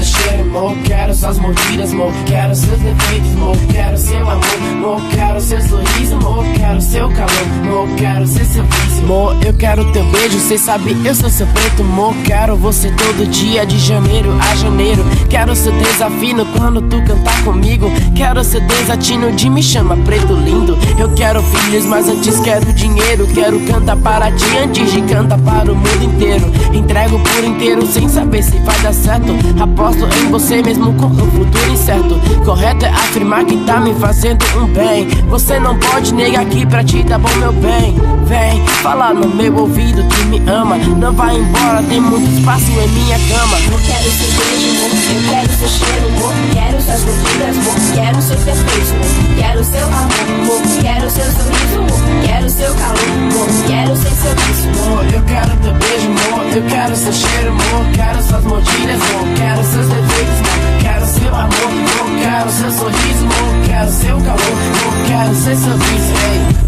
seu cheiro, amor. Quero suas mordidas, amor. Quero seus defeitos, amor. Quero seu amor, amor. Quero seu sorriso, amor. Quero seu calor, amor. Quero ser seu vício, amor. Eu quero teu beijo, cê sabe, eu sou seu preto, amor. Quero você todo dia, de janeiro a janeiro. Quero seu desafino quando tu cantar comigo. Quero seu desatino de me chama preto lindo. Eu quero filhos, mas antes quero dinheiro. Quero cantar para ti antes de cantar para o mundo inteiro. Entrego por inteiro sem saber se vai dar certo. Aposto em você mesmo com um futuro incerto. Correto é afirmar que tá me fazendo um bem. Você não pode negar que pra ti tá bom, meu bem. Vem falar no meu ouvido que me ama. Não vai embora, tem muito espaço em minha cama. Eu quero seu beijo, amor. Eu quero seu cheiro, amor. Quero suas mordidas, amor. Quero seus defeitos, amor. Quero seu amor, amor. Quero seu sorriso, amor. Quero seu calor, amor. Quero ser seu vício, amor. Eu quero teu beijo, amor. Eu quero seu cheiro, amor. Quero suas mordidas, amor. Quero seus defeitos, amor. Quero seu amor, amor. Quero seu sorriso, amor. Quero seu calor, amor. Quero ser seu vício, ei.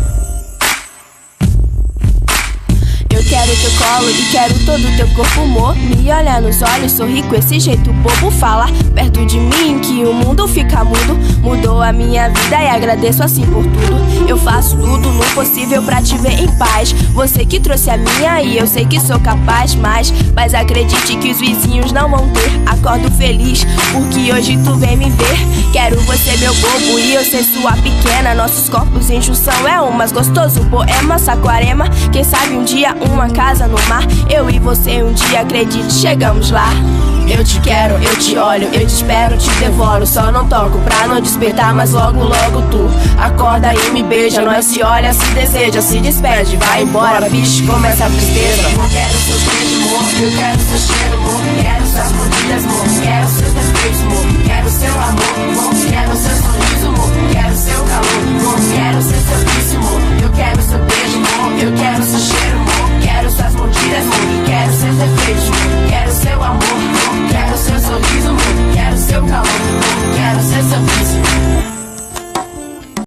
Eu quero teu colo e quero todo teu corpo, amor. Me olhar nos olhos, sorrir com esse jeito bobo. Fala perto de mim que o mundo fica mudo. Mudou a minha vida e agradeço assim por tudo. Eu faço tudo no possível pra te ver em paz. Você que trouxe a minha e eu sei que sou capaz. Mas acredite que os vizinhos não vão ter. Acordo feliz porque hoje tu vem me ver. Quero você meu bobo e eu ser sua pequena. Nossos corpos em junção é um mais gostoso poema. Saquarema, quem sabe um dia uma casa no mar. Eu e você um dia, acredite, chegamos lá. Eu te quero, eu te olho, eu te espero, te devoro. Só não toco pra não despertar, mas logo, logo tu acorda e me beija. Nós se olha, se deseja, se despede, vai embora, bicho, começa a tristeza. Eu quero seu beijo, amor. Eu quero